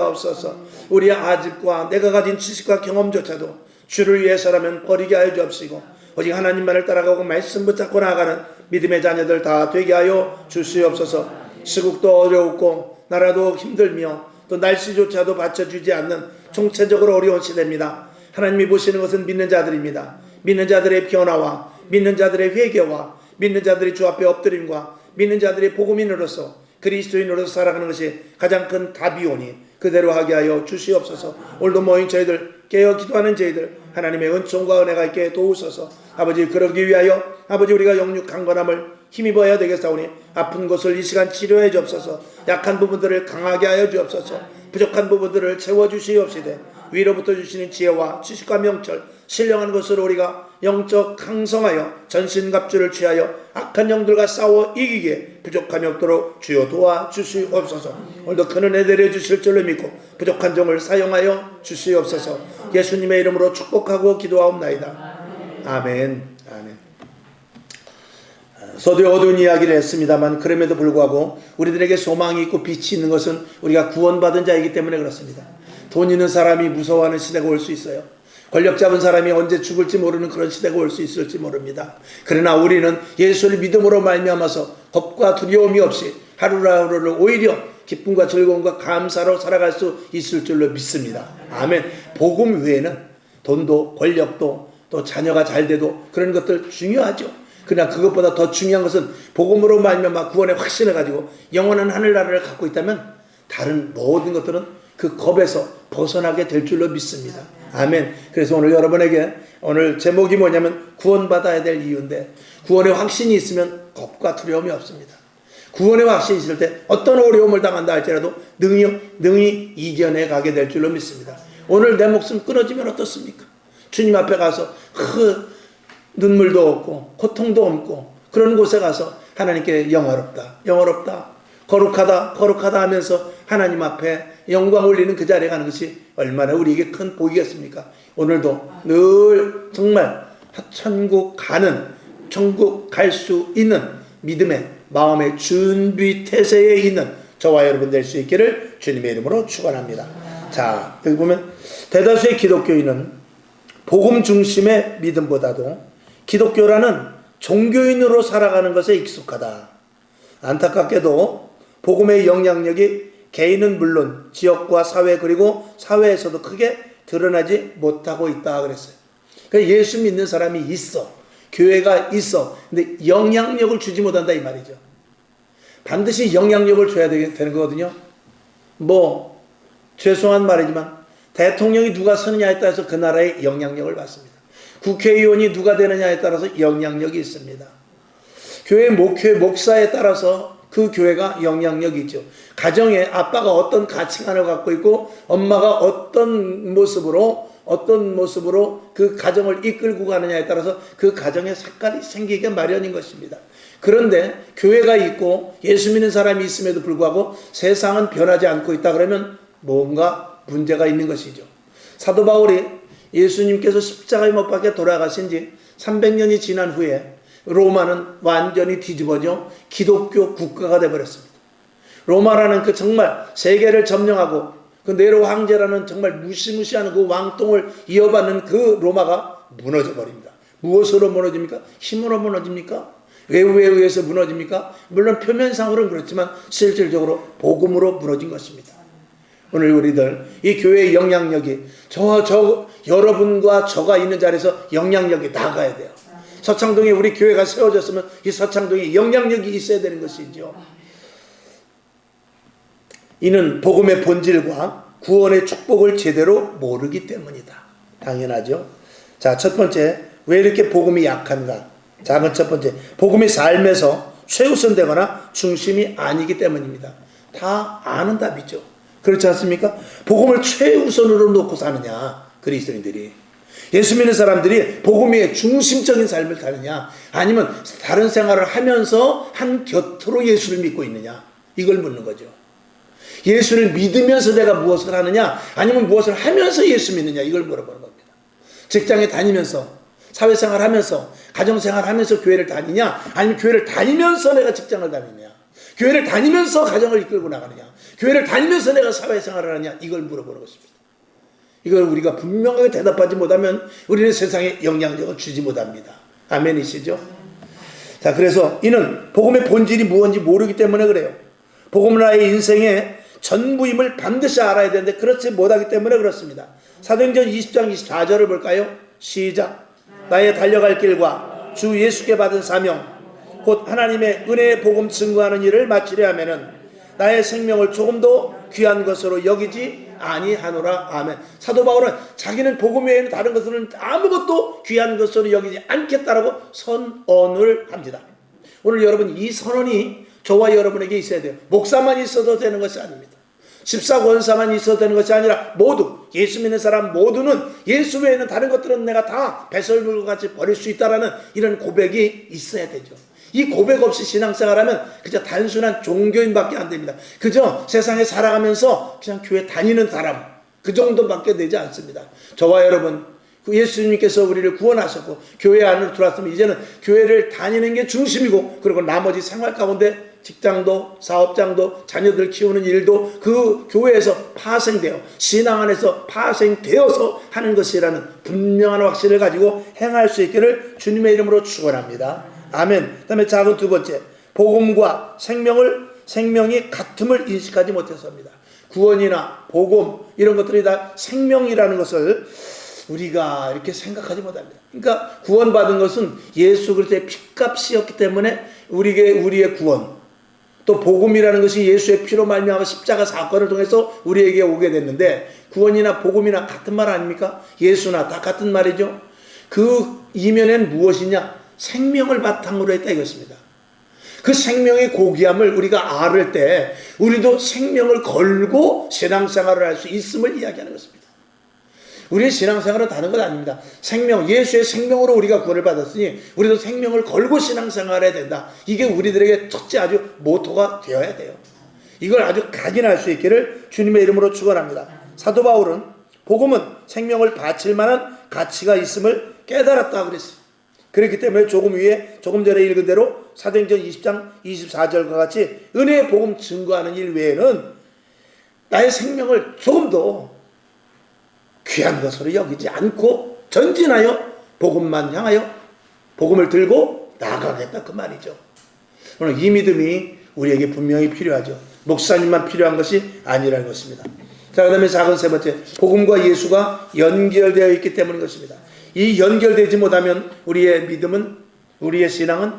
주옵소서. 우리의 아집과 내가 가진 지식과 경험조차도 주를 위해서라면 버리게 하여 주옵시고 오직 하나님만을 따라가고 말씀 붙잡고 나아가는 믿음의 자녀들 다 되게 하여 주시옵소서. 시국도 어려웠고 나라도 힘들며 또 날씨조차도 받쳐주지 않는 총체적으로 어려운 시대입니다. 하나님이 보시는 것은 믿는 자들입니다. 믿는 자들의 변화와 믿는 자들의 회개와 믿는 자들이 주 앞에 엎드림과 믿는 자들의 복음인으로서 그리스도인으로서 살아가는 것이 가장 큰 답이오니 그대로 하게 하여 주시옵소서. 오늘도 모인 저희들 깨어 기도하는 저희들 하나님의 은총과 은혜가 있게 도우소서. 아버지 그러기 위하여 아버지 우리가 영육 강건함을 힘입어야 되겠사오니 아픈 곳을 이 시간 치료해 주옵소서. 약한 부분들을 강하게 하여 주옵소서. 부족한 부분들을 채워주시옵시되 위로부터 주시는 지혜와 지식과 명철 신령한 것으로 우리가 영적 강성하여 전신갑주를 취하여 악한 영들과 싸워 이기기에 부족함이 없도록 주여 도와주시옵소서. 오늘도 큰 은혜 내려주실 줄로 믿고 부족한 종을 사용하여 주시옵소서. 예수님의 이름으로 축복하고 기도하옵나이다. 아멘. 아멘. 서두에 어두운 이야기를 했습니다만 그럼에도 불구하고 우리들에게 소망이 있고 빛이 있는 것은 우리가 구원받은 자이기 때문에 그렇습니다. 돈 있는 사람이 무서워하는 시대가 올 수 있어요. 권력 잡은 사람이 언제 죽을지 모르는 그런 시대가 올 수 있을지 모릅니다. 그러나 우리는 예수를 믿음으로 말미암아서 겁과 두려움이 없이 하루하루를 오히려 기쁨과 즐거움과 감사로 살아갈 수 있을 줄로 믿습니다. 아멘. 복음 외에는 돈도 권력도 또 자녀가 잘 돼도 그런 것들 중요하죠. 그러나 그것보다 더 중요한 것은 복음으로 말미암아 구원의 확신을 가지고 영원한 하늘나라를 갖고 있다면 다른 모든 것들은 그 겁에서 벗어나게 될 줄로 믿습니다. 아멘. 그래서 오늘 여러분에게 오늘 제목이 뭐냐면 구원받아야 될 이유인데 구원의 확신이 있으면 겁과 두려움이 없습니다. 구원의 확신이 있을 때 어떤 어려움을 당한다 할지라도 능히 이겨내 가게 될 줄로 믿습니다. 오늘 내 목숨 끊어지면 어떻습니까? 주님 앞에 가서 눈물도 없고 고통도 없고 그런 곳에 가서 하나님께 영화롭다 거룩하다 하면서 하나님 앞에 영광 올리는 그 자리에 가는 것이 얼마나 우리에게 큰 복이겠습니까? 오늘도 늘 정말 천국 갈 수 있는 믿음의 마음의 준비 태세에 있는 저와 여러분 될 수 있기를 주님의 이름으로 축원합니다. 자, 여기 보면 대다수의 기독교인은 복음 중심의 믿음보다도 기독교라는 종교인으로 살아가는 것에 익숙하다. 안타깝게도 복음의 영향력이 개인은 물론 지역과 사회 그리고 사회에서도 크게 드러나지 못하고 있다 그랬어요. 그러니까 예수 믿는 사람이 있어. 교회가 있어. 근데 영향력을 주지 못한다 이 말이죠. 반드시 영향력을 줘야 되는 거거든요. 죄송한 말이지만 대통령이 누가 서느냐에 따라서 그 나라의 영향력을 받습니다. 국회의원이 누가 되느냐에 따라서 영향력이 있습니다. 교회 목사에 따라서 그 교회가 영향력이 있죠. 가정에 아빠가 어떤 가치관을 갖고 있고 엄마가 어떤 모습으로 그 가정을 이끌고 가느냐에 따라서 그 가정의 색깔이 생기게 마련인 것입니다. 그런데 교회가 있고 예수 믿는 사람이 있음에도 불구하고 세상은 변하지 않고 있다 그러면 뭔가 문제가 있는 것이죠. 사도 바울이 예수님께서 십자가에 못 박혀 돌아가신 지 300년이 지난 후에 로마는 완전히 뒤집어져 기독교 국가가 되어버렸습니다. 로마라는 그 정말 세계를 점령하고 그 네로 황제라는 정말 무시무시한 그 왕통을 이어받는 그 로마가 무너져 버립니다. 무엇으로 무너집니까? 힘으로 무너집니까? 외부에 의해서 무너집니까? 물론 표면상으로는 그렇지만 실질적으로 복음으로 무너진 것입니다. 오늘 우리들 이 교회의 영향력이 여러분과 저가 있는 자리에서 영향력이 나가야 돼요. 서창동에 우리 교회가 세워졌으면 이 서창동에 영향력이 있어야 되는 것이죠. 이는 복음의 본질과 구원의 축복을 제대로 모르기 때문이다. 당연하죠. 자, 첫 번째, 왜 이렇게 복음이 약한가? 작은 첫 번째, 복음이 삶에서 최우선되거나 중심이 아니기 때문입니다. 다 아는 답이죠. 그렇지 않습니까? 복음을 최우선으로 놓고 사느냐, 그리스도인들이. 예수 믿는 사람들이 복음의 중심적인 삶을 사느냐, 아니면 다른 생활을 하면서 한 곁으로 예수를 믿고 있느냐, 이걸 묻는 거죠. 예수를 믿으면서 내가 무엇을 하느냐, 아니면 무엇을 하면서 예수 믿느냐, 이걸 물어보는 겁니다. 직장에 다니면서, 사회생활 하면서, 가정생활 하면서 교회를 다니냐, 아니면 교회를 다니면서 내가 직장을 다니냐, 교회를 다니면서 가정을 이끌고 나가느냐, 교회를 다니면서 내가 사회생활을 하느냐, 이걸 물어보는 것입니다. 이걸 우리가 분명하게 대답하지 못하면 우리는 세상에 영향력을 주지 못합니다. 아멘이시죠? 자, 그래서 이는 복음의 본질이 무엇인지 모르기 때문에 그래요. 복음은 나의 인생의 전부임을 반드시 알아야 되는데 그렇지 못하기 때문에 그렇습니다. 사도행전 20장 24절을 볼까요? 시작. 나의 달려갈 길과 주 예수께 받은 사명 곧 하나님의 은혜의 복음 증거하는 일을 마치려 하면은 나의 생명을 조금도 귀한 것으로 여기지 아니하노라. 아멘. 사도 바울은 자기는 복음 외에는 다른 것들은 아무것도 귀한 것으로 여기지 않겠다라고 선언을 합니다. 오늘 여러분, 이 선언이 저와 여러분에게 있어야 돼요. 목사만 있어도 되는 것이 아닙니다. 집사 권사만 있어도 되는 것이 아니라 모두, 예수 믿는 사람 모두는 예수 외에는 다른 것들은 내가 다 배설물과 같이 버릴 수 있다라는 이런 고백이 있어야 되죠. 이 고백 없이 신앙생활하면 그저 단순한 종교인밖에 안 됩니다. 그저 세상에 살아가면서 그냥 교회 다니는 사람, 그 정도밖에 되지 않습니다. 저와 여러분, 예수님께서 우리를 구원하셨고 교회 안으로 들어왔으면 이제는 교회를 다니는 게 중심이고, 그리고 나머지 생활 가운데 직장도 사업장도 자녀들 키우는 일도 그 교회에서 파생되어 신앙 안에서 파생되어서 하는 것이라는 분명한 확신을 가지고 행할 수 있기를 주님의 이름으로 축원합니다. 아멘. 그 다음에 작은 두 번째, 복음과 생명이 같음을 인식하지 못해서입니다. 구원이나 복음 이런 것들이 다 생명이라는 것을 우리가 이렇게 생각하지 못합니다. 그러니까 구원받은 것은 예수 그리스도의 피값이었기 때문에 우리의 구원, 또 복음이라는 것이 예수의 피로 말미암아 십자가 사건을 통해서 우리에게 오게 됐는데, 구원이나 복음이나 같은 말 아닙니까? 예수나 다 같은 말이죠. 그 이면엔 무엇이냐? 생명을 바탕으로 했다 이것입니다. 그 생명의 고귀함을 우리가 알을 때 우리도 생명을 걸고 신앙생활을 할 수 있음을 이야기하는 것입니다. 우리의 신앙생활은 다른 것 아닙니다. 생명, 예수의 생명으로 우리가 구원을 받았으니 우리도 생명을 걸고 신앙생활해야 된다. 이게 우리들에게 첫째 아주 모토가 되어야 돼요. 이걸 아주 각인할 수 있기를 주님의 이름으로 축원합니다. 사도 바울은 복음은 생명을 바칠 만한 가치가 있음을 깨달았다 그랬어요. 그렇기 때문에 조금 전에 읽은 대로 사도행전 20장 24절과 같이 은혜의 복음 증거하는 일 외에는 나의 생명을 조금도 귀한 것으로 여기지 않고 전진하여 복음만 향하여 복음을 들고 나아가겠다 그 말이죠. 오늘 이 믿음이 우리에게 분명히 필요하죠. 목사님만 필요한 것이 아니라는 것입니다. 자, 그 다음에 작은 세 번째, 복음과 예수가 연결되어 있기 때문인 것입니다. 이 연결되지 못하면 우리의 믿음은, 우리의 신앙은,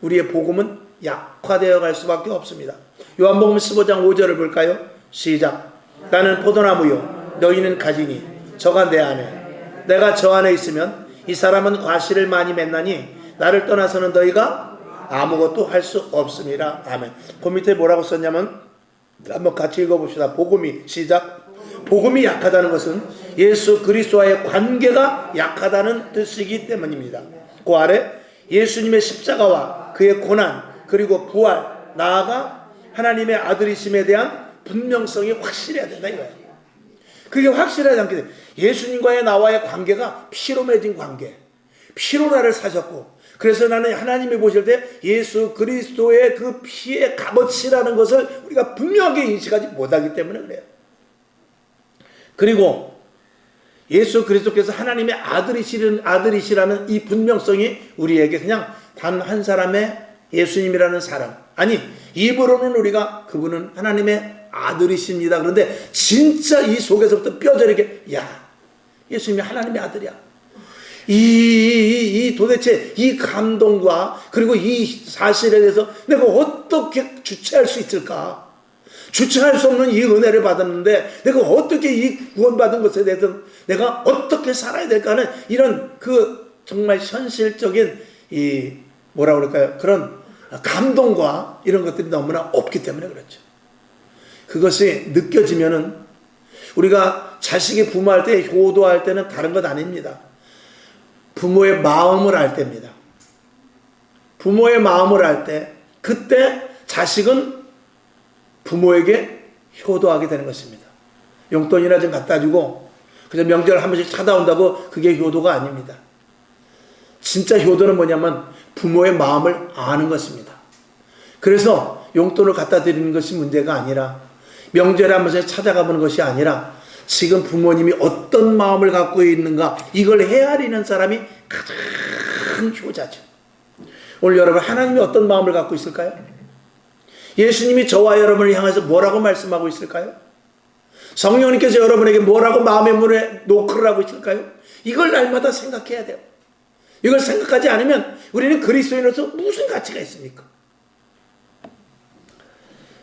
우리의 복음은 약화되어 갈 수밖에 없습니다. 요한복음 15장 5절을 볼까요? 시작. 나는 포도나무요 너희는 가지니 저가 내 안에 내가 저 안에 있으면 이 사람은 과실을 많이 맺나니 나를 떠나서는 너희가 아무것도 할 수 없습니다. 아멘. 그 밑에 뭐라고 썼냐면, 한번 같이 읽어봅시다. 복음이, 시작. 복음이 약하다는 것은 예수 그리스도와의 관계가 약하다는 뜻이기 때문입니다. 그 아래 예수님의 십자가와 그의 고난 그리고 부활, 나아가 하나님의 아들이심에 대한 분명성이 확실해야 된다 이거예요. 그게 확실하지 않게 돼. 예수님과의 나와의 관계가 피로 맺은 관계, 피로 나를 사셨고, 그래서 나는 하나님이 보실 때 예수 그리스도의 그 피의 값어치라는 것을 우리가 분명하게 인식하지 못하기 때문에 그래요. 그리고 예수 그리스도께서 하나님의 아들이시라는 이 분명성이 우리에게 그냥 단 한 사람의 예수님이라는 사람, 아니 입으로는 우리가 그분은 하나님의 아들이십니다. 그런데 진짜 이 속에서부터 뼈저리게, 야, 예수님이 하나님의 아들이야. 도대체 이 감동과 그리고 이 사실에 대해서 내가 어떻게 주체할 수 있을까? 주체할 수 없는 이 은혜를 받았는데 내가 어떻게 이 구원받은 것에 대해서 내가 어떻게 살아야 될까 하는 이런 그 정말 현실적인 뭐라 그럴까요? 그런 감동과 이런 것들이 너무나 없기 때문에 그렇죠. 그것이 느껴지면은 우리가 자식이 부모할 때 효도할 때는 다른 것 아닙니다. 부모의 마음을 알 때입니다. 부모의 마음을 알 때, 그때 자식은 부모에게 효도하게 되는 것입니다. 용돈이나 좀 갖다 주고 그래서 명절 한 번씩 찾아온다고 그게 효도가 아닙니다. 진짜 효도는 뭐냐면 부모의 마음을 아는 것입니다. 그래서 용돈을 갖다 드리는 것이 문제가 아니라, 명절에 한 번씩 찾아가보는 것이 아니라, 지금 부모님이 어떤 마음을 갖고 있는가, 이걸 헤아리는 사람이 가장 효자죠. 오늘 여러분, 하나님이 어떤 마음을 갖고 있을까요? 예수님이 저와 여러분을 향해서 뭐라고 말씀하고 있을까요? 성령님께서 여러분에게 뭐라고 마음의 문에 노크를 하고 있을까요? 이걸 날마다 생각해야 돼요. 이걸 생각하지 않으면 우리는 그리스도인으로서 무슨 가치가 있습니까?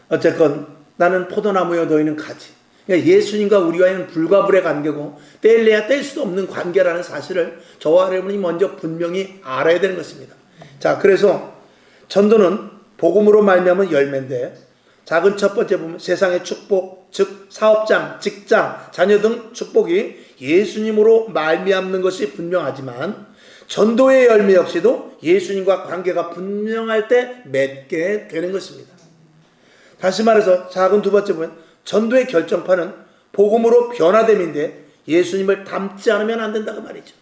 어쨌건 나는 포도나무여 너희는 가지. 그러니까 예수님과 우리와는 불가불의 관계고 뗄래야 뗄 수도 없는 관계라는 사실을 저와 여러분이 먼저 분명히 알아야 되는 것입니다. 자, 그래서 전도는 복음으로 말미암은 열매인데, 작은 첫 번째 보면 세상의 축복, 즉 사업장, 직장, 자녀 등 축복이 예수님으로 말미암는 것이 분명하지만, 전도의 열매 역시도 예수님과 관계가 분명할 때 맺게 되는 것입니다. 다시 말해서 작은 두 번째 보면 전도의 결정판은 복음으로 변화됨인데, 예수님을 닮지 않으면 안 된다고 말이죠.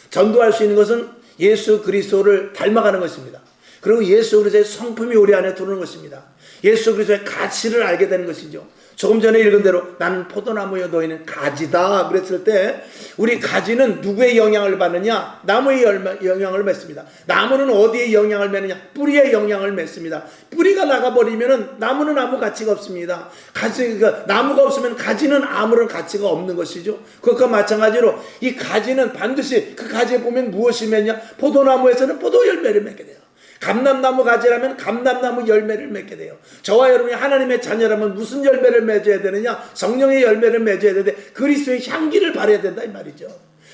전도할 수 있는 것은 예수 그리스도를 닮아가는 것입니다. 그리고 예수 그리스도의 성품이 우리 안에 들어오는 것입니다. 예수 그리스도의 가치를 알게 되는 것이죠. 조금 전에 읽은 대로 나는 포도나무여 너희는 가지다 그랬을 때, 우리 가지는 누구의 영향을 받느냐? 나무의 영향을 맺습니다. 나무는 어디에 영향을 맺느냐? 뿌리에 영향을 맺습니다. 뿌리가 나가버리면 나무는 아무 가치가 없습니다. 나무가 없으면 가지는 아무런 가치가 없는 것이죠. 그것과 마찬가지로 이 가지는 반드시 그 가지에 보면 무엇이 맺냐? 포도나무에서는 포도 열매를 맺게 돼요. 감람나무 가지라면 감람나무 열매를 맺게 돼요. 저와 여러분이 하나님의 자녀라면 무슨 열매를 맺어야 되느냐? 성령의 열매를 맺어야 되는데, 그리스도의 향기를 발해야 된다 이 말이죠.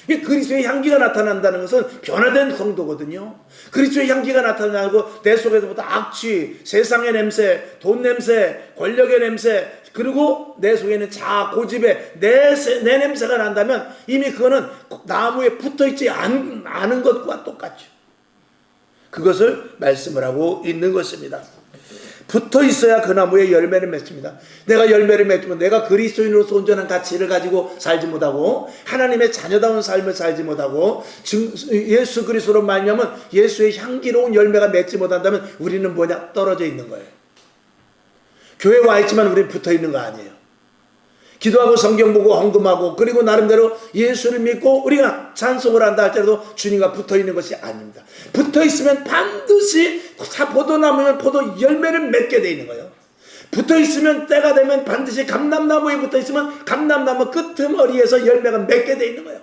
그리스도의 향기가 나타난다는 것은 변화된 성도거든요. 그리스도의 향기가 나타나고 내 속에서부터 악취, 세상의 냄새, 돈 냄새, 권력의 냄새, 그리고 내 속에는 자아, 고집의 내 냄새가 난다면 이미 그거는 나무에 붙어있지 않은 것과 똑같죠. 그것을 말씀을 하고 있는 것입니다. 붙어 있어야 그 나무에 열매를 맺습니다. 내가 열매를 맺으면 내가 그리스도인으로서 온전한 가치를 가지고 살지 못하고, 하나님의 자녀다운 삶을 살지 못하고, 예수 그리스도로 말미암은 예수의 향기로운 열매가 맺지 못한다면 우리는 뭐냐? 떨어져 있는 거예요. 교회 와 있지만 우리는 붙어 있는 거 아니에요. 기도하고 성경 보고 헌금하고 그리고 나름대로 예수를 믿고 우리가 찬송을 한다 할지라도 주님과 붙어있는 것이 아닙니다. 붙어있으면 반드시 포도나무면 포도 열매를 맺게 되어 있는 거예요. 붙어있으면 때가 되면 반드시 감람나무에 붙어있으면 감람나무 끄트머리에서 열매가 맺게 되어 있는 거예요.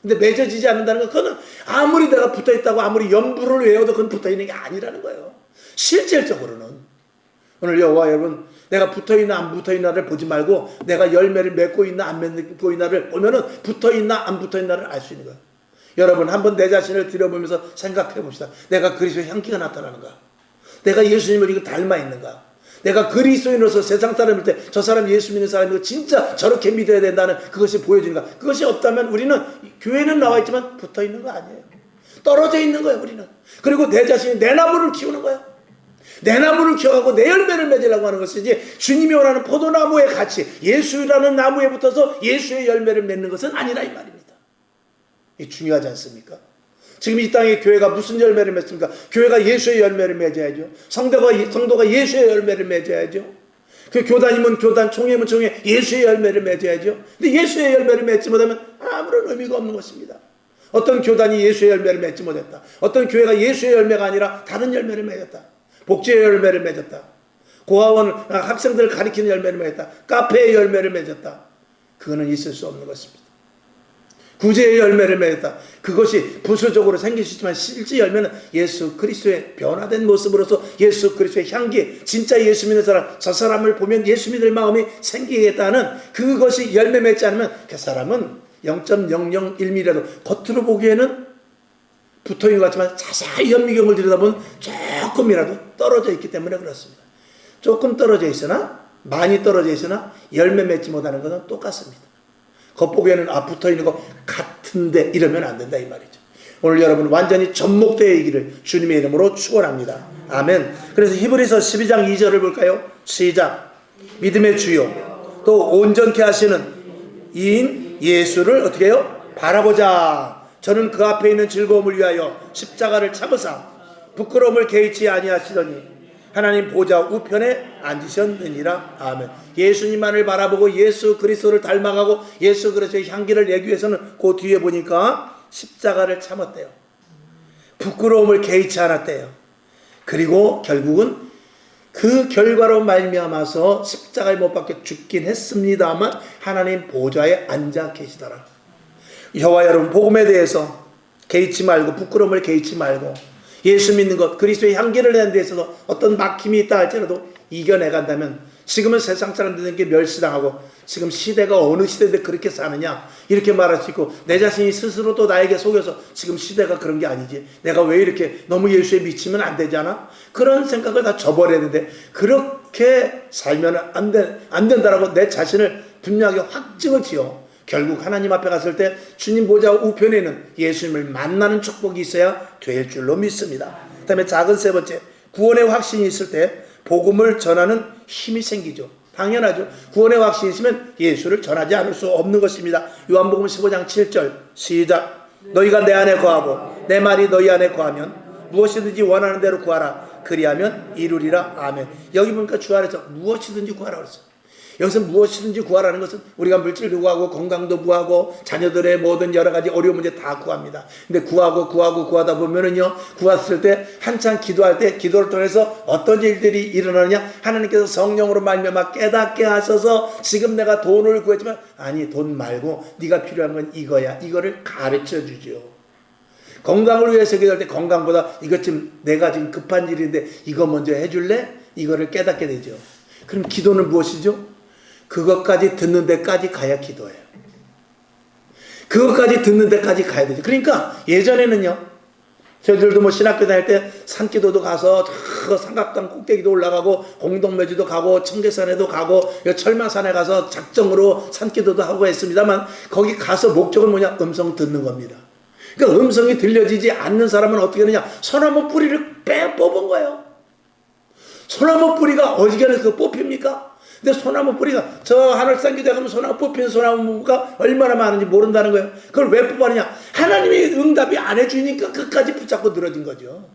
근데 맺어지지 않는다는 건 그거는 아무리 내가 붙어있다고 아무리 연부를 외워도 그건 붙어있는 게 아니라는 거예요. 실질적으로는. 오늘 여호와 여러분, 내가 붙어있나 안 붙어있나를 보지 말고 내가 열매를 맺고 있나 안 맺고 있나를 보면은 붙어있나 안 붙어있나를 알 수 있는 거예요. 여러분 한번 내 자신을 들여보면서 생각해 봅시다. 내가 그리스도의 향기가 나타나는가? 내가 예수님을 이거 닮아 있는가? 내가 그리스도인으로서 세상 사람일 때 저 사람 예수 믿는 사람이고 진짜 저렇게 믿어야 된다는 그것이 보여지는가? 그것이 없다면 우리는 교회는 나와 있지만 붙어있는 거 아니에요. 떨어져 있는 거예요 우리는. 그리고 내 자신이 내 나무를 키우는 거예요. 내 나무를 키워가고 내 열매를 맺으려고 하는 것이지, 주님이 원하는 포도나무의 가치, 예수라는 나무에 붙어서 예수의 열매를 맺는 것은 아니라 이 말입니다. 이게 중요하지 않습니까? 지금 이 땅에 교회가 무슨 열매를 맺습니까? 교회가 예수의 열매를 맺어야죠. 성도가 예수의 열매를 맺어야죠. 그 교단이면 교단, 총회면 총회, 예수의 열매를 맺어야죠. 근데 예수의 열매를 맺지 못하면 아무런 의미가 없는 것입니다. 어떤 교단이 예수의 열매를 맺지 못했다. 어떤 교회가 예수의 열매가 아니라 다른 열매를 맺었다. 복지의 열매를 맺었다. 고아원 학생들을 가리키는 열매를 맺었다. 카페의 열매를 맺었다. 그거는 있을 수 없는 것입니다. 구제의 열매를 맺었다. 그것이 부수적으로 생길 수 있지만 실제 열매는 예수 그리스도의 변화된 모습으로서 예수 그리스도의 향기, 진짜 예수 믿는 사람, 저 사람을 보면 예수 믿을 마음이 생기겠다는 그것이 열매 맺지 않으면 그 사람은 0.001mm라도 겉으로 보기에는 붙어있는 것 같지만 자세히 현미경을 들여다보면 조금이라도 떨어져 있기 때문에 그렇습니다. 조금 떨어져 있으나, 많이 떨어져 있으나 열매 맺지 못하는 것은 똑같습니다. 겉보기에는 붙어있는 것 같은데 이러면 안 된다 이 말이죠. 오늘 여러분 완전히 접목되어 있기를 주님의 이름으로 축원합니다. 아멘. 그래서 히브리서 12장 2절을 볼까요? 시작. 믿음의 주요 또 온전케 하시는 이인 예수를 어떻게 해요? 바라보자. 저는 그 앞에 있는 즐거움을 위하여 십자가를 참으사 부끄러움을 개의치 아니하시더니 하나님 보좌 우편에 앉으셨느니라. 아멘. 예수님만을 바라보고 예수 그리스도를 닮아가고 예수 그리스도의 향기를 내기 위해서는 그 뒤에 보니까 십자가를 참았대요. 부끄러움을 개의치 않았대요. 그리고 결국은 그 결과로 말미암아서 십자가에 못 박혀 죽긴 했습니다만 하나님 보좌에 앉아 계시더라. 저와 여러분, 복음에 대해서 개의치 말고, 부끄러움을 개의치 말고, 예수 믿는 것, 그리스도의 향기를 내는 데 있어서 어떤 막힘이 있다 할지라도 이겨내간다면, 지금은 세상 사람들에게 멸시당하고 지금 시대가 어느 시대인데 그렇게 사느냐 이렇게 말할 수 있고, 내 자신이 스스로도 나에게 속여서 지금 시대가 그런 게 아니지, 내가 왜 이렇게 너무 예수에 미치면 안 되잖아, 그런 생각을 다 접어내야 되는데, 그렇게 살면 안 된다라고 내 자신을 분명하게 확증을 지어 결국 하나님 앞에 갔을 때 주님 보좌 우편에는 예수님을 만나는 축복이 있어야 될 줄로 믿습니다. 그 다음에 작은 세 번째, 구원의 확신이 있을 때 복음을 전하는 힘이 생기죠. 당연하죠. 구원의 확신이 있으면 예수를 전하지 않을 수 없는 것입니다. 요한복음 15장 7절 시작. 너희가 내 안에 거하고 내 말이 너희 안에 거하면 무엇이든지 원하는 대로 구하라. 그리하면 이루리라. 아멘. 여기 보니까 주 안에서 무엇이든지 구하라 그랬어요. 여기서 무엇이든지 구하라는 것은 우리가 물질도 구하고 건강도 구하고 자녀들의 모든 여러 가지 어려운 문제 다 구합니다. 근데 구하다 보면은요, 구했을 때 한참 기도할 때 기도를 통해서 어떤 일들이 일어나느냐, 하나님께서 성령으로 말미암아 깨닫게 하셔서 지금 내가 돈을 구했지만 아니, 돈 말고 네가 필요한 건 이거야, 이거를 가르쳐 주죠. 건강을 위해서 기도할 때 건강보다 이것 좀 내가 지금 급한 일인데 이거 먼저 해줄래? 이거를 깨닫게 되죠. 그럼 기도는 무엇이죠? 그것까지 듣는 데까지 가야 기도예요. 그것까지 듣는 데까지 가야 되죠. 그러니까 예전에는요, 저희들도 뭐 신학교 다닐 때 산기도도 가서 저 삼각당 꼭대기도 올라가고 공동묘지도 가고 청계산에도 가고 철마산에 가서 작정으로 산기도도 하고 했습니다만, 거기 가서 목적은 뭐냐? 음성 듣는 겁니다. 그러니까 음성이 들려지지 않는 사람은 어떻게 하느냐? 소나무 뿌리를 뽑은 거예요. 소나무 뿌리가 어지간해 그 뽑힙니까? 근데 소나무 뿌리가 저 하늘산기도에 가면 소나무 뽑히는 소나무가 얼마나 많은지 모른다는 거예요. 그걸 왜 뽑았느냐? 하나님이 응답이 안 해주니까 끝까지 붙잡고 늘어진 거죠.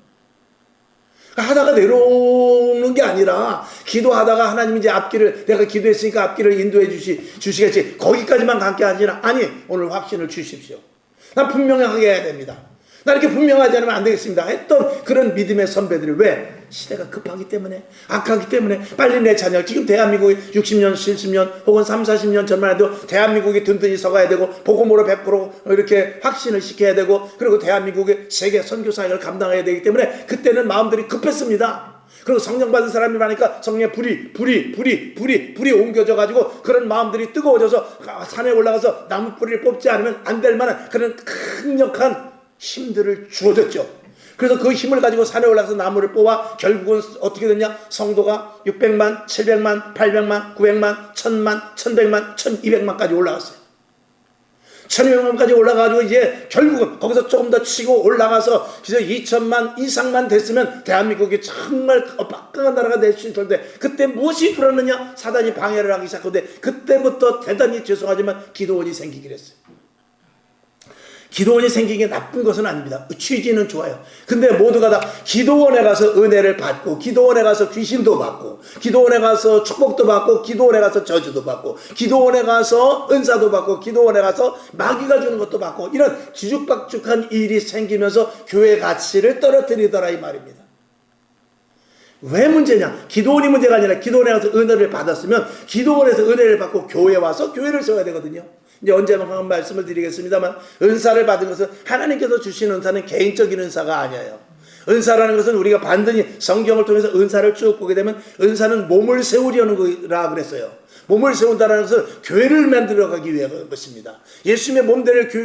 하다가 내려오는 게 아니라, 기도하다가 하나님이 이제 앞길을, 내가 기도했으니까 앞길을 인도해 주시겠지, 거기까지만 감게 하지나, 아니, 오늘 확신을 주십시오. 난 분명하게 해야 됩니다. 나 이렇게 분명하지 않으면 안 되겠습니다 했던 그런 믿음의 선배들이, 왜? 시대가 급하기 때문에, 악하기 때문에 빨리 내 자녀, 지금 대한민국이 60년, 70년 혹은 30, 40년 전만 해도 대한민국이 든든히 서가야 되고 복음으로 100% 이렇게 확신을 시켜야 되고, 그리고 대한민국의 세계 선교 사역을 감당해야 되기 때문에 그때는 마음들이 급했습니다. 그리고 성령 받은 사람이 많으니까 성령의 불이 옮겨져 가지고 그런 마음들이 뜨거워져서 산에 올라가서 나무 뿌리를 뽑지 않으면 안 될 만한 그런 강력한 힘들을 주어졌죠. 그래서 그 힘을 가지고 산에 올라가서 나무를 뽑아 결국은 어떻게 됐냐? 성도가 600만, 700만, 800만, 900만, 1000만, 1100만, 1200만까지 올라갔어요. 1200만까지 올라가지고 이제 결국은 거기서 조금 더 치고 올라가서 그래서 2000만 이상만 됐으면 대한민국이 정말 빡강한 나라가 될 수 있을 텐데, 그때 무엇이 불었느냐? 사단이 방해를 하기 시작하는데, 그때부터 대단히 죄송하지만 기도원이 생기기로 했어요. 기도원이 생긴 게 나쁜 것은 아닙니다. 취지는 좋아요. 근데 모두가 다 기도원에 가서 은혜를 받고, 기도원에 가서 귀신도 받고, 기도원에 가서 축복도 받고, 기도원에 가서 저주도 받고, 기도원에 가서 은사도 받고, 기도원에 가서 마귀가 주는 것도 받고, 이런 뒤죽박죽한 일이 생기면서 교회 가치를 떨어뜨리더라 이 말입니다. 왜 문제냐? 기도원이 문제가 아니라 기도원에 가서 은혜를 받았으면 기도원에서 은혜를 받고 교회에 와서 교회를 세워야 되거든요. 이제 언제나 말씀을 드리겠습니다만, 은사를 받은 것은 하나님께서 주신 은사는 개인적인 은사가 아니에요. 은사라는 것은 우리가 반드시 성경을 통해서 은사를 쭉 보게 되면, 은사는 몸을 세우려는 거라 그랬어요. 몸을 세운다는 것은 교회를 만들어가기 위한 것입니다. 예수님의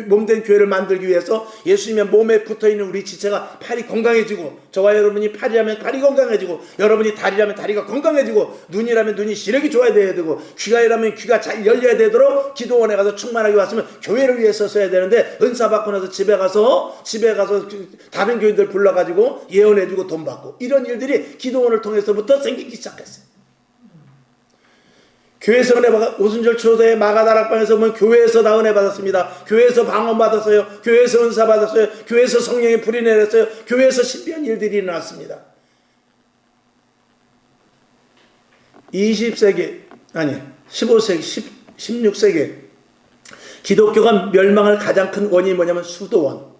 몸된 교회를 만들기 위해서 예수님의 몸에 붙어있는 우리 지체가 팔이 건강해지고, 저와 여러분이 팔이라면 팔이 건강해지고, 여러분이 다리라면 다리가 건강해지고, 눈이라면 눈이 시력이 좋아야 되고, 귀가라면 귀가 잘 열려야 되도록 기도원에 가서 충만하게 왔으면 교회를 위해서 써야 되는데, 은사 받고 나서 집에 가서 다른 교인들 불러가지고 예언해주고 돈 받고, 이런 일들이 기도원을 통해서부터 생기기 시작했어요. 교회에서 은혜 받아, 오순절 초대에 마가다락방에서 보면 교회에서 다 은혜 받았습니다. 교회에서 방언 받았어요. 교회에서 은사 받았어요. 교회에서 성령의 불이 내렸어요. 교회에서 신비한 일들이 일어났습니다. 20세기, 아니, 15세기, 16세기, 기독교가 멸망할 가장 큰 원인이 뭐냐면 수도원.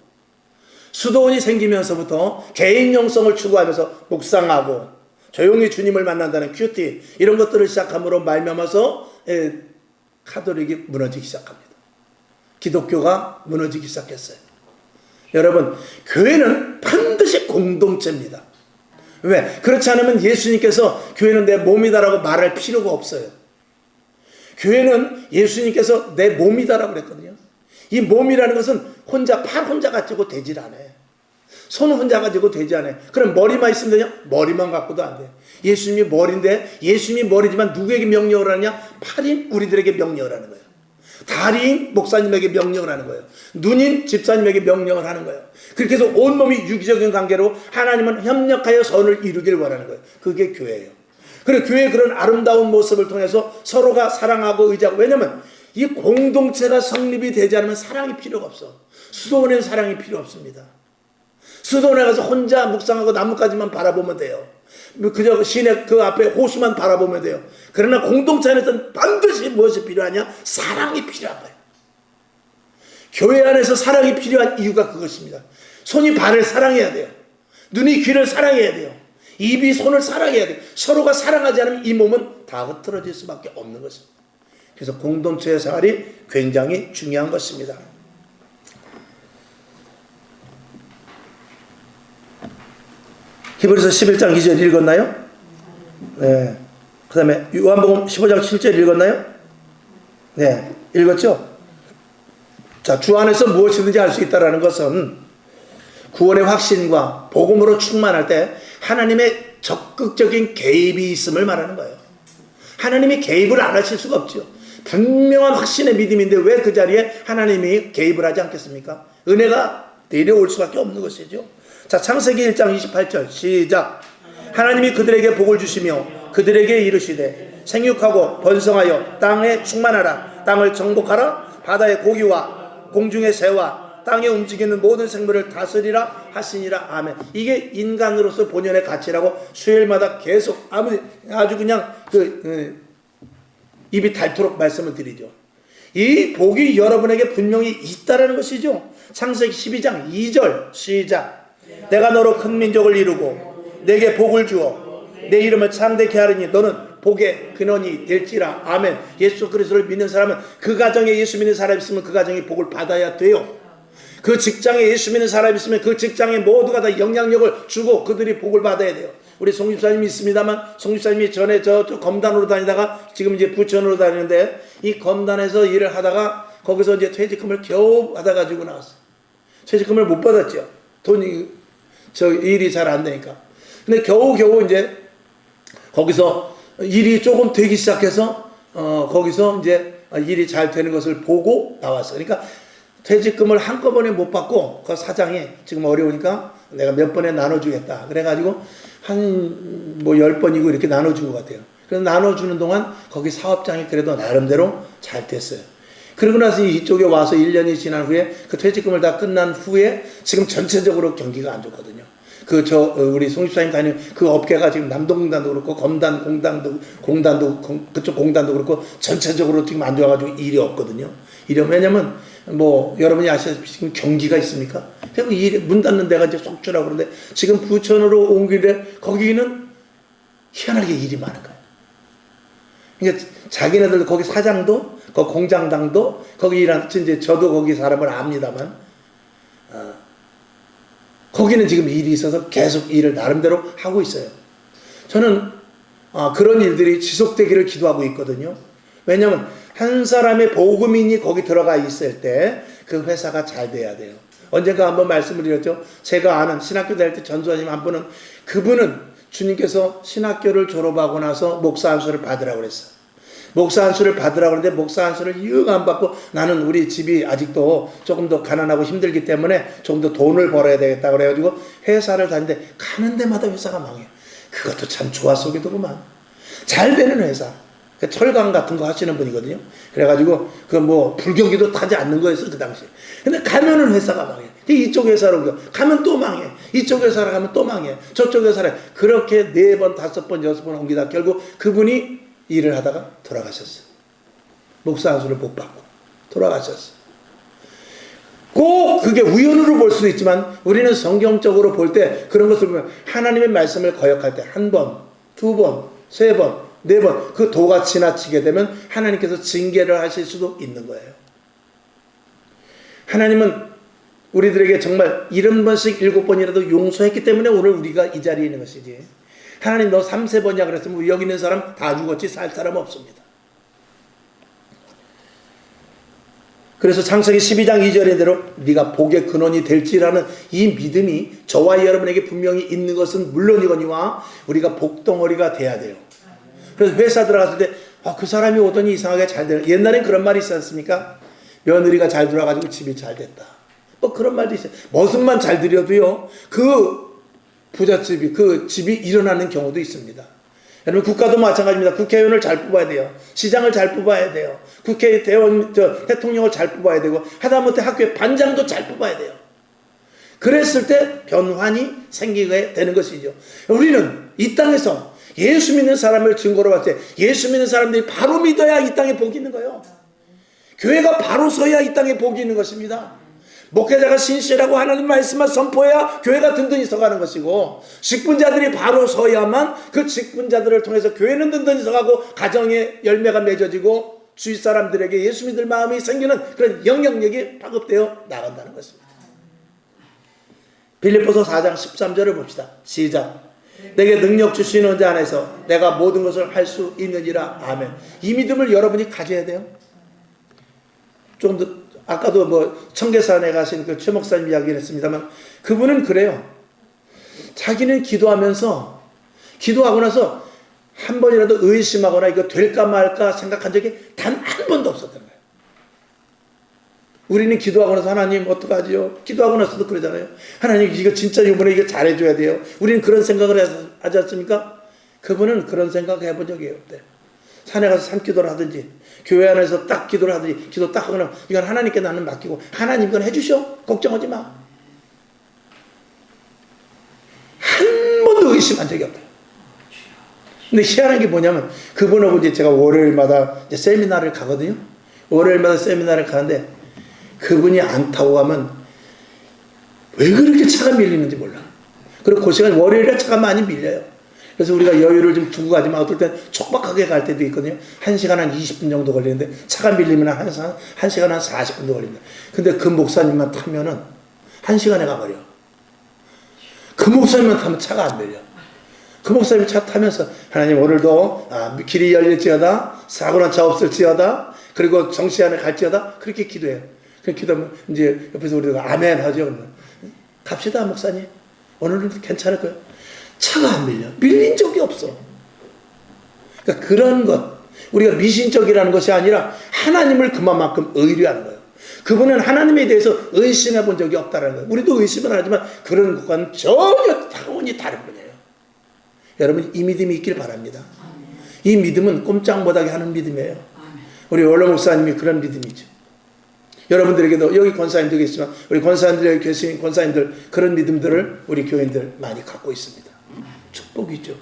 수도원이 생기면서부터 개인 영성을 추구하면서 묵상하고 조용히 주님을 만난다는 큐티, 이런 것들을 시작함으로 말미암아서 카톨릭이 무너지기 시작합니다. 기독교가 무너지기 시작했어요. 여러분, 교회는 반드시 공동체입니다. 왜? 그렇지 않으면 예수님께서 교회는 내 몸이다라고 말할 필요가 없어요. 교회는 예수님께서 내 몸이다라고 그랬거든요. 이 몸이라는 것은 팔 혼자 가지고 되질 않아요. 손 혼자 가지고 되지 않아요. 그럼 머리만 있으면 되냐? 머리만 갖고도 안 돼요. 예수님이 머리인데, 예수님이 머리지만 누구에게 명령을 하느냐? 팔인 우리들에게 명령을 하는 거예요. 다리인 목사님에게 명령을 하는 거예요. 눈인 집사님에게 명령을 하는 거예요. 그렇게 해서 온몸이 유기적인 관계로 하나님은 협력하여 선을 이루길 원하는 거예요. 그게 교회예요. 그리고 교회의 그런 아름다운 모습을 통해서 서로가 사랑하고 의지하고, 왜냐면 이 공동체가 성립이 되지 않으면 사랑이 필요가 없어. 수도원에는 사랑이 필요 없습니다. 수도원에 가서 혼자 묵상하고 나뭇가지만 바라보면 돼요. 그저 시내 그 앞에 호수만 바라보면 돼요. 그러나 공동체 안에서는 반드시 무엇이 필요하냐? 사랑이 필요한 거예요. 교회 안에서 사랑이 필요한 이유가 그것입니다. 손이 발을 사랑해야 돼요. 눈이 귀를 사랑해야 돼요. 입이 손을 사랑해야 돼요. 서로가 사랑하지 않으면 이 몸은 다 흐트러질 수밖에 없는 것입니다. 그래서 공동체 생활이 굉장히 중요한 것입니다. 히브리서 11장 2절 읽었나요? 네. 그 다음에 요한복음 15장 7절 읽었나요? 네. 읽었죠? 자, 주 안에서 무엇이든지 할 수 있다는 것은 구원의 확신과 복음으로 충만할 때 하나님의 적극적인 개입이 있음을 말하는 거예요. 하나님이 개입을 안 하실 수가 없죠. 분명한 확신의 믿음인데 왜 그 자리에 하나님이 개입을 하지 않겠습니까? 은혜가 내려올 수밖에 없는 것이죠. 자, 창세기 1장 28절 시작. 하나님이 그들에게 복을 주시며 그들에게 이르시되 생육하고 번성하여 땅에 충만하라. 땅을 정복하라. 바다의 고기와 공중의 새와 땅에 움직이는 모든 생물을 다스리라 하시니라. 아멘. 이게 인간으로서 본연의 가치라고 수요일마다 계속 아주 그냥 입이 닳도록 말씀을 드리죠. 이 복이 여러분에게 분명히 있다라는 것이죠. 창세기 12장 2절 시작. 내가 너로 큰 민족을 이루고 내게 복을 주어 내 이름을 창대케 하리니 너는 복의 근원이 될지라. 아멘. 예수 그리스도를 믿는 사람은 그 가정에 예수 믿는 사람이 있으면 그 가정이 복을 받아야 돼요. 그 직장에 예수 믿는 사람이 있으면 그 직장에 모두가 다 영향력을 주고 그들이 복을 받아야 돼요. 우리 송집사님이 있습니다만, 송집사님이 전에 저쪽 검단으로 다니다가 지금 이제 부천으로 다니는데, 이 검단에서 일을 하다가 거기서 이제 퇴직금을 겨우 받아가지고 나왔어요. 퇴직금을 못 받았죠. 일이 잘 안 되니까. 근데 겨우 이제 거기서 일이 조금 되기 시작해서 거기서 이제 일이 잘 되는 것을 보고 나왔어요. 그러니까 퇴직금을 한꺼번에 못 받고 그 사장이 지금 어려우니까 내가 몇 번에 나눠주겠다. 그래가지고 한 뭐 10번이고 이렇게 나눠준 것 같아요. 그래서 나눠주는 동안 거기 사업장이 그래도 나름대로 잘 됐어요. 그러고 나서 이쪽에 와서 1년이 지난 후에 그 퇴직금을 다 끝난 후에 지금 전체적으로 경기가 안 좋거든요. 우리 송집사님 다니는 그 업계가 지금 남동공단도 그렇고 공단도 그쪽 공단도 그렇고 전체적으로 지금 안 좋아가지고 일이 없거든요. 왜냐면 뭐 여러분이 아시다시피 지금 경기가 있습니까? 그리고 문 닫는 데가 이제 속주라고 그러는데 지금 부천으로 온 길에 거기는 희한하게 일이 많은 거예요. 그러니까 자기네들 거기 사장도 그 공장장도 거기 일하는 이제 저도 거기 사람을 압니다만 거기는 지금 일이 있어서 계속 일을 나름대로 하고 있어요. 저는 그런 일들이 지속되기를 기도하고 있거든요. 왜냐하면 한 사람의 복음인이 거기 들어가 있을 때 그 회사가 잘 돼야 돼요. 언젠가 한번 말씀을 드렸죠. 제가 아는 신학교 다닐 때 전도사님 한 분은, 그분은 주님께서 신학교를 졸업하고 나서 목사 안수를 받으라고 그랬어요. 목사 안수를 받으라고 하는데 목사 안수를 영 안 받고, 나는 우리 집이 아직도 조금 더 가난하고 힘들기 때문에 좀 더 돈을 벌어야 되겠다 그래가지고 회사를 다니는데 가는 데마다 회사가 망해요. 그것도 참 조화 속에도구만. 잘 되는 회사, 철강 같은 거 하시는 분이거든요. 그래가지고 불경기도 타지 않는 거였어 그 당시에. 근데 가면은 회사가 망해요. 이쪽 회사로 옮겨 가면 또 망해. 이쪽 회사로 가면 또 망해. 저쪽 회사로. 그렇게 4번, 5번, 6번 옮기다 결국 그분이 일을 하다가 돌아가셨어요. 목사 안수를 못 받고 돌아가셨어요. 꼭 그게 우연으로 볼 수도 있지만 우리는 성경적으로 볼 때 그런 것을 보면 하나님의 말씀을 거역할 때 1번, 2번, 3번, 4번 그 도가 지나치게 되면 하나님께서 징계를 하실 수도 있는 거예요. 하나님은 우리들에게 정말 70번씩 7번이라도 용서했기 때문에 오늘 우리가 이 자리에 있는 것이지. 하나님 너 3, 3번이야 그랬으면 여기 있는 사람 다 죽었지 살 사람 없습니다. 그래서 창세기 12장 2절의 대로 네가 복의 근원이 될지라는 이 믿음이 저와 여러분에게 분명히 있는 것은 물론이거니와 우리가 복덩어리가 돼야 돼요. 그래서 회사 들어갔을 때 그 사람이 오더니 이상하게 잘 되는, 옛날엔 그런 말이 있지 않습니까? 며느리가 잘 돌아가지고 집이 잘 됐다. 뭐 그런 말도 있어요. 머슴만 잘 들여도요 그 부잣집이 그 집이 일어나는 경우도 있습니다. 여러분 국가도 마찬가지입니다. 국회의원을 잘 뽑아야 돼요. 시장을 잘 뽑아야 돼요. 국회의원 대통령을 잘 뽑아야 되고 하다못해 학교의 반장도 잘 뽑아야 돼요. 그랬을 때 변환이 생기게 되는 것이죠. 우리는 이 땅에서 예수 믿는 사람을 증거로 봤을 때 예수 믿는 사람들이 바로 믿어야 이 땅에 복이 있는 거예요. 교회가 바로 서야 이 땅에 복이 있는 것입니다. 목회자가 신실하고 하나님 말씀만 선포해야 교회가 든든히 서가는 것이고 직분자들이 바로 서야만 그 직분자들을 통해서 교회는 든든히 서가고 가정의 열매가 맺어지고 주위 사람들에게 예수 믿을 마음이 생기는 그런 영향력이 파급되어 나간다는 것입니다. 빌립보서 4장 13절을 봅시다. 시작. 내게 능력 주시는 자 안에서 내가 모든 것을 할 수 있느니라. 아멘. 이 믿음을 여러분이 가져야 돼요. 좀 더 아까도 뭐 청계산에 가신 그 최 목사님 이야기를 했습니다만 그분은 그래요. 자기는 기도하면서 기도하고 나서 한 번이라도 의심하거나 이거 될까 말까 생각한 적이 단 한 번도 없었던 거예요. 우리는 기도하고 나서 하나님 어떡하지요? 기도하고 나서도 그러잖아요. 하나님 이거 진짜 이번에 이거 잘해줘야 돼요. 우리는 그런 생각을 하지 않습니까? 그분은 그런 생각 해본 적이 없대요. 산에 가서 산기도를 하든지 교회 안에서 딱 기도를 하든지 기도 딱 하거나 이건 하나님께 나는 맡기고 하나님 이건 해주셔. 걱정하지 마. 한 번도 의심한 적이 없대요. 근데 희한한 게 뭐냐면 그분하고 이제 제가 월요일마다 이제 세미나를 가거든요. 월요일마다 세미나를 가는데 그분이 안 타고 가면 왜 그렇게 차가 밀리는지 몰라. 그리고 그 시간 월요일에 차가 많이 밀려요. 그래서 우리가 여유를 좀 두고 가지만 어떨 땐 촉박하게 갈 때도 있거든요. 1시간 한 20분 정도 걸리는데 차가 밀리면 한 시간 한 40분도 걸립니다. 근데 그 목사님만 타면은 1시간에 가버려. 그 목사님만 타면 차가 안 밀려. 그 목사님 차 타면서 하나님 오늘도 길이 열릴지어다 사고난 차 없을지어다 그리고 정시간에 갈지어다 그렇게 기도해요. 그렇게 기도하면 이제 옆에서 우리가 아멘 하죠. 그러면 갑시다 목사님 오늘은 괜찮을 거예요. 차가 안 밀린 적이 없어. 그러니까 그런 것 우리가 미신적이라는 것이 아니라 하나님을 그만큼 의뢰하는 거예요. 그분은 하나님에 대해서 의심해 본 적이 없다는 거예요. 우리도 의심은 하지만 그런 것과는 전혀 차원이 다른 분이에요. 여러분 이 믿음이 있길 바랍니다. 이 믿음은 꼼짝 못하게 하는 믿음이에요. 우리 원로 목사님이 그런 믿음이죠. 여러분들에게도 여기 권사님도 계시지만 우리 권사님들 여기 계신 권사님들 그런 믿음들을 우리 교인들 많이 갖고 있습니다. 축복이죠.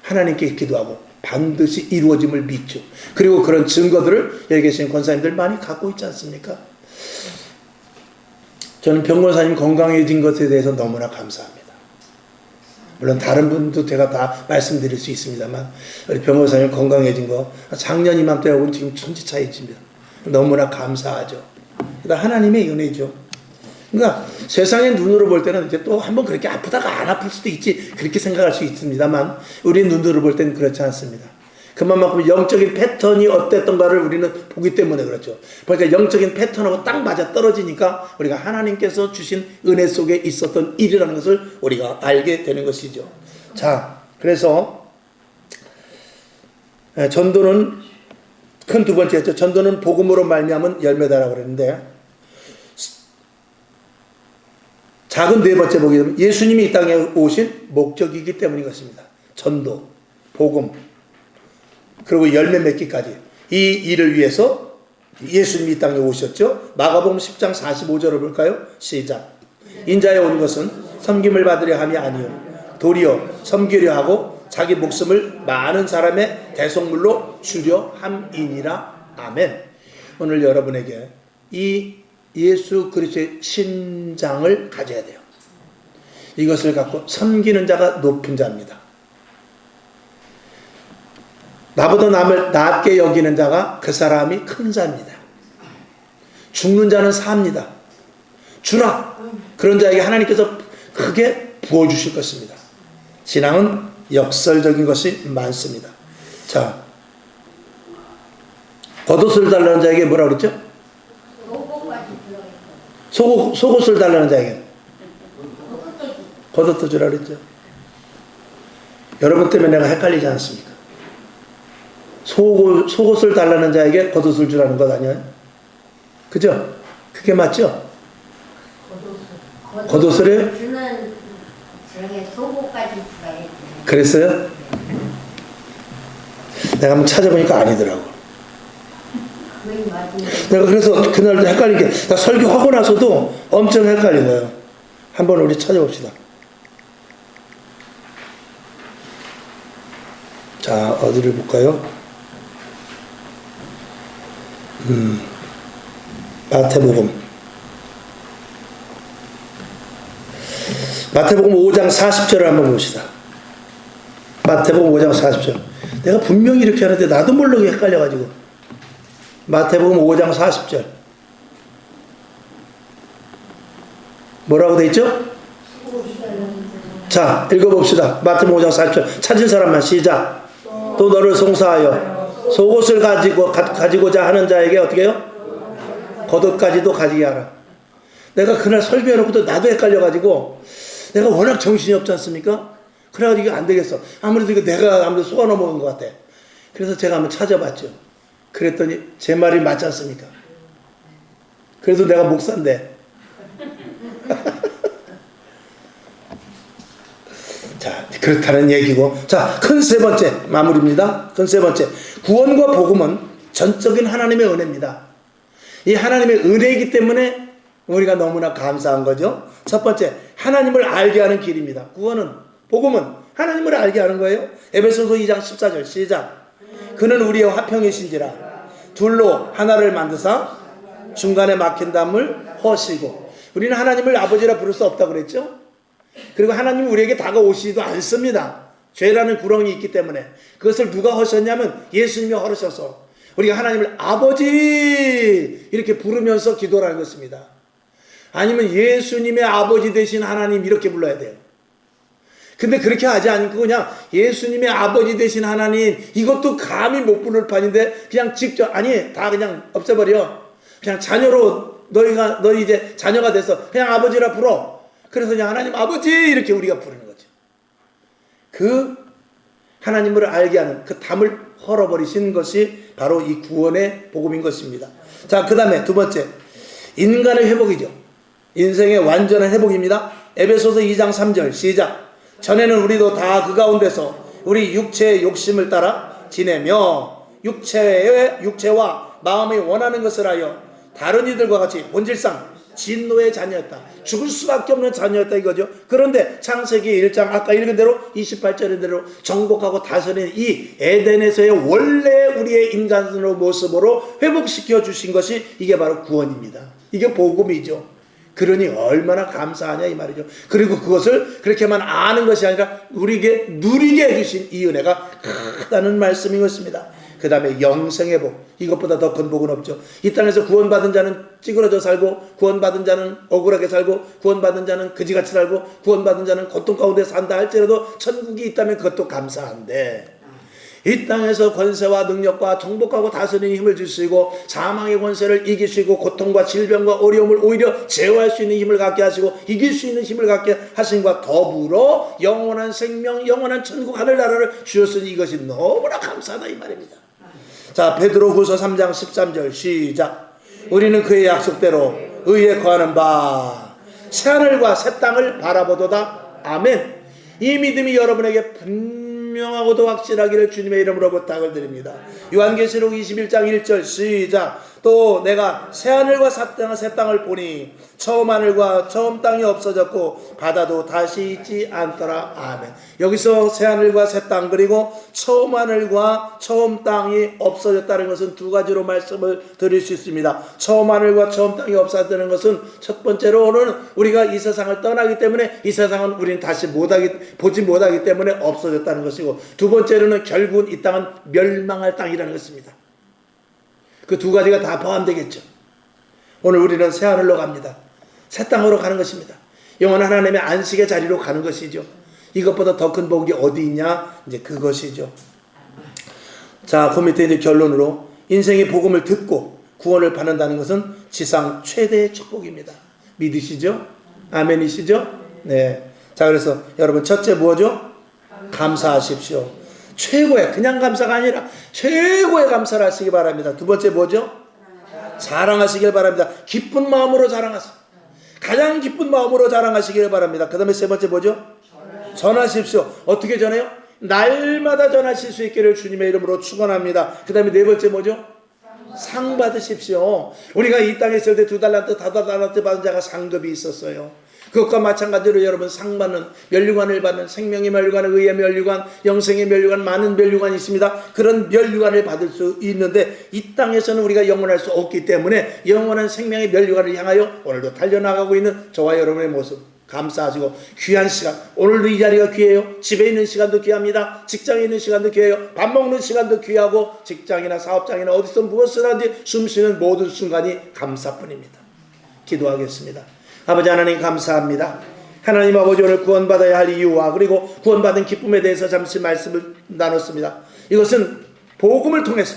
하나님께 기도하고 반드시 이루어짐을 믿죠. 그리고 그런 증거들을 여기 계신 권사님들 많이 갖고 있지 않습니까? 저는 병권사님 건강해진 것에 대해서 너무나 감사합니다. 물론 다른 분도 제가 다 말씀드릴 수 있습니다만 우리 병권사님 건강해진 거 작년 이맘때하고는 지금 천지 차이입니다. 너무나 감사하죠. 그러니까 하나님의 은혜죠. 그러니까 세상의 눈으로 볼 때는 이제 또 한번 그렇게 아프다가 안 아플 수도 있지 그렇게 생각할 수 있습니다만 우리 눈으로 볼 때는 그렇지 않습니다. 그만큼 영적인 패턴이 어땠던가를 우리는 보기 때문에 그렇죠. 그러니까 영적인 패턴하고 딱 맞아 떨어지니까 우리가 하나님께서 주신 은혜 속에 있었던 일이라는 것을 우리가 알게 되는 것이죠. 자, 그래서 전도는 큰 두 번째였죠. 전도는 복음으로 말미암은 열매다라고 그랬는데 작은 네 번째 보게 되면 예수님이 이 땅에 오신 목적이기 때문인 것입니다. 전도, 복음, 그리고 열매 맺기까지 이 일을 위해서 예수님이 이 땅에 오셨죠. 마가복음 10장 45절을 볼까요? 시작. 인자에 온 것은 섬김을 받으려 함이 아니요 도리어 섬기려 하고 자기 목숨을 많은 사람의 대속물로 주려 함이니라. 아멘. 오늘 여러분에게 이 예수 그리스도의 신장을 가져야 돼요. 이것을 갖고 섬기는 자가 높은 자입니다. 나보다 남을 낮게 여기는 자가 그 사람이 큰 자입니다. 죽는 자는 삽니다. 주라. 그런 자에게 하나님께서 크게 부어주실 것입니다. 신앙은 역설적인 것이 많습니다. 자, 겉옷을 달라는 자에게 뭐라 그랬죠? 속옷을 달라는 자에게 겉옷도 주라 그랬죠. 여러분 때문에 내가 헷갈리지 않습니까? 속옷을 달라는 자에게 겉옷을 주라는 것 아니에요? 그죠? 그게 맞죠? 겉옷을 주는 저게 속옷까지 주라. 그랬어요? 내가 한번 찾아보니까 아니더라고. 내가 그래서 그날도 헷갈린 게, 나 설교하고 나서도 엄청 헷갈린 거예요. 한번 우리 찾아봅시다. 자, 어디를 볼까요? 마태복음 5장 40절을 한번 봅시다. 마태복음 5장 40절. 내가 분명히 이렇게 하는데 나도 모르게 헷갈려가지고. 마태복음 5장 40절. 뭐라고 돼 있죠? 자, 읽어봅시다. 마태복음 5장 40절. 찾은 사람만 시작. 또 너를 송사하여 속옷을 가지고자 하는 자에게 어떻게 해요? 겉옷까지도 가지게 하라. 내가 그날 설교해놓고도 나도 헷갈려가지고, 내가 워낙 정신이 없지 않습니까? 그래가지고 이거 안 되겠어. 아무래도 이거 내가 아무래도 속아 넘어간 것 같아. 그래서 제가 한번 찾아봤죠. 그랬더니 제 말이 맞지 않습니까? 그래서 내가 목사인데. 자, 그렇다는 얘기고. 자, 큰 세 번째 마무리입니다. 큰 세 번째. 구원과 복음은 전적인 하나님의 은혜입니다. 이 하나님의 은혜이기 때문에 우리가 너무나 감사한 거죠. 첫 번째, 하나님을 알게 하는 길입니다. 구원은, 복음은 하나님을 알게 하는 거예요. 에베소서 2장 14절 시작. 그는 우리의 화평이신지라 둘로 하나를 만드사 중간에 막힌 담을 허시고. 우리는 하나님을 아버지라 부를 수 없다고 그랬죠. 그리고 하나님이 우리에게 다가오시지도 않습니다. 죄라는 구렁이 있기 때문에. 그것을 누가 허셨냐면 예수님이 허르셔서 우리가 하나님을 아버지 이렇게 부르면서 기도를 하는 것입니다. 아니면 예수님의 아버지 되신 하나님 이렇게 불러야 돼요. 근데 그렇게 하지 않고 그냥 예수님의 아버지 되신 하나님, 이것도 감히 못 부를 판인데 그냥 직접, 아니 다 그냥 없애버려. 그냥 자녀로 너희 이제 자녀가 돼서 그냥 아버지라 불어. 그래서 그냥 하나님 아버지 이렇게 우리가 부르는 거죠. 그 하나님을 알게 하는 그 담을 헐어버리신 것이 바로 이 구원의 복음인 것입니다. 자, 그 다음에 두 번째, 인간의 회복이죠. 인생의 완전한 회복입니다. 에베소서 2장 3절 시작. 전에는 우리도 다 그 가운데서 우리 육체의 욕심을 따라 지내며 육체와 마음이 원하는 것을 하여 다른 이들과 같이 본질상 진노의 자녀였다. 죽을 수밖에 없는 자녀였다 이거죠. 그런데 창세기 1장 아까 읽은 대로 28절인 대로 정복하고 다스리는 이 에덴에서의 원래 우리의 인간의 모습으로 회복시켜 주신 것이 이게 바로 구원입니다. 이게 복음이죠. 그러니 얼마나 감사하냐 이 말이죠. 그리고 그것을 그렇게만 아는 것이 아니라 우리에게 누리게 해주신 이 은혜가 크다는 말씀인 것입니다. 그 다음에 영생의 복, 이것보다 더 큰 복은 없죠. 이 땅에서 구원받은 자는 찌그러져 살고, 구원받은 자는 억울하게 살고, 구원받은 자는 그지같이 살고, 구원받은 자는 고통 가운데 산다 할지라도 천국이 있다면 그것도 감사한데, 이 땅에서 권세와 능력과 정복하고 다스리는 힘을 주시고 사망의 권세를 이기시고 고통과 질병과 어려움을 오히려 제어할 수 있는 힘을 갖게 하시고 이길 수 있는 힘을 갖게 하신과 더불어 영원한 생명, 영원한 천국 하늘나라를 주셨으니 이것이 너무나 감사하다 이 말입니다. 자, 베드로후서 3장 13절 시작. 우리는 그의 약속대로 의에 거하는 바 새하늘과 새 땅을 바라보도다. 아멘. 이 믿음이 여러분에게 분명하고도 확실하기를 주님의 이름으로 부탁을 드립니다. 요한계시록 21장 1절 시작. 또 내가 새하늘과 새 땅을 보니 처음 하늘과 처음 땅이 없어졌고 바다도 다시 있지 않더라. 아멘. 여기서 새하늘과 새 땅 그리고 처음 하늘과 처음 땅이 없어졌다는 것은 두 가지로 말씀을 드릴 수 있습니다. 처음 하늘과 처음 땅이 없어졌다는 것은 첫 번째로는 우리가 이 세상을 떠나기 때문에 이 세상은 우리는 다시 보지 못하기 때문에 없어졌다는 것이고, 두 번째로는 결국은 이 땅은 멸망할 땅이라는 것입니다. 그 두 가지가 다 포함되겠죠. 오늘 우리는 새하늘로 갑니다. 새 땅으로 가는 것입니다. 영원한 하나님의 안식의 자리로 가는 것이죠. 이것보다 더 큰 복이 어디 있냐? 이제 그것이죠. 자, 그 밑에 이제 결론으로 인생의 복음을 듣고 구원을 받는다는 것은 지상 최대의 축복입니다. 믿으시죠? 아멘이시죠? 네. 자, 그래서 여러분 첫째 뭐죠? 감사하십시오. 최고의, 그냥 감사가 아니라 최고의 감사를 하시기 바랍니다. 두 번째 뭐죠? 자랑하시길 바랍니다. 기쁜 마음으로 자랑하세요. 가장 기쁜 마음으로 자랑하시길 바랍니다. 그 다음에 세 번째 뭐죠? 전하십시오. 어떻게 전해요? 날마다 전하실 수 있기를 주님의 이름으로 축원합니다. 그 다음에 네 번째 뭐죠? 상 받으십시오. 우리가 이 땅에 있을 때 2달란트, 5달란트 받은 자가 상급이 있었어요. 그것과 마찬가지로 여러분 상 받는, 멸류관을 받는, 생명의 멸류관, 의의 멸류관, 영생의 멸류관, 많은 멸류관이 있습니다. 그런 멸류관을 받을 수 있는데 이 땅에서는 우리가 영원할 수 없기 때문에 영원한 생명의 멸류관을 향하여 오늘도 달려나가고 있는 저와 여러분의 모습 감사하시고, 귀한 시간, 오늘도 이 자리가 귀해요. 집에 있는 시간도 귀합니다. 직장에 있는 시간도 귀해요. 밥 먹는 시간도 귀하고, 직장이나 사업장이나 어디서 무엇을 하든지 숨쉬는 모든 순간이 감사뿐입니다. 기도하겠습니다. 아버지 하나님 감사합니다. 하나님 아버지, 오늘 구원받아야 할 이유와 그리고 구원받은 기쁨에 대해서 잠시 말씀을 나눴습니다. 이것은 복음을 통해서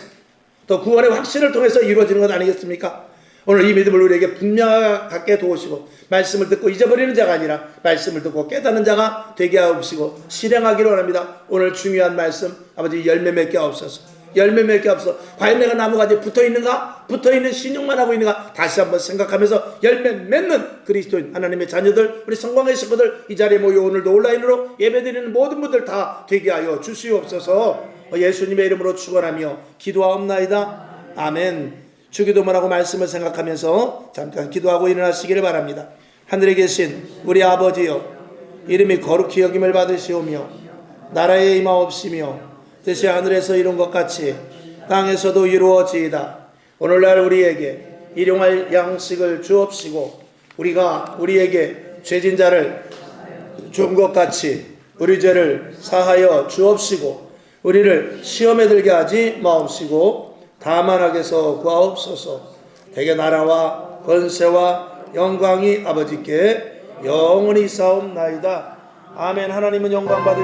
또 구원의 확신을 통해서 이루어지는 것 아니겠습니까? 오늘 이 믿음을 우리에게 분명하게 도우시고, 말씀을 듣고 잊어버리는 자가 아니라 말씀을 듣고 깨닫는 자가 되게 하옵시고 실행하기를 원합니다. 오늘 중요한 말씀 아버지 열매 맺게 하옵소서. 열매 맺게 하옵소서. 과연 내가 나무가지에 붙어있는가? 붙어있는 신용만 하고 있는가? 다시 한번 생각하면서 열매 맺는 그리스도인 하나님의 자녀들, 우리 성광의 식구들 이 자리에 모여 오늘도 온라인으로 예배드리는 모든 분들 다 되게 하여 주시옵소서. 예수님의 이름으로 축원하며 기도하옵나이다. 아멘. 주기도문 하고 말씀을 생각하면서 잠깐 기도하고 일어나시기를 바랍니다. 하늘에 계신 우리 아버지여, 이름이 거룩히 여김을 받으시오며 나라에 임하옵시며 뜻이 하늘에서 이룬 것 같이 땅에서도 이루어지이다. 오늘날 우리에게 일용할 양식을 주옵시고, 우리가 우리에게 죄진 자를 준 것 같이 우리 죄를 사하여 주옵시고, 우리를 시험에 들게 하지 마옵시고 다만 악에서 구하옵소서. 대개 나라와 권세와 영광이 아버지께 영원히 있사옵나이다. 아멘. 하나님은 영광 받으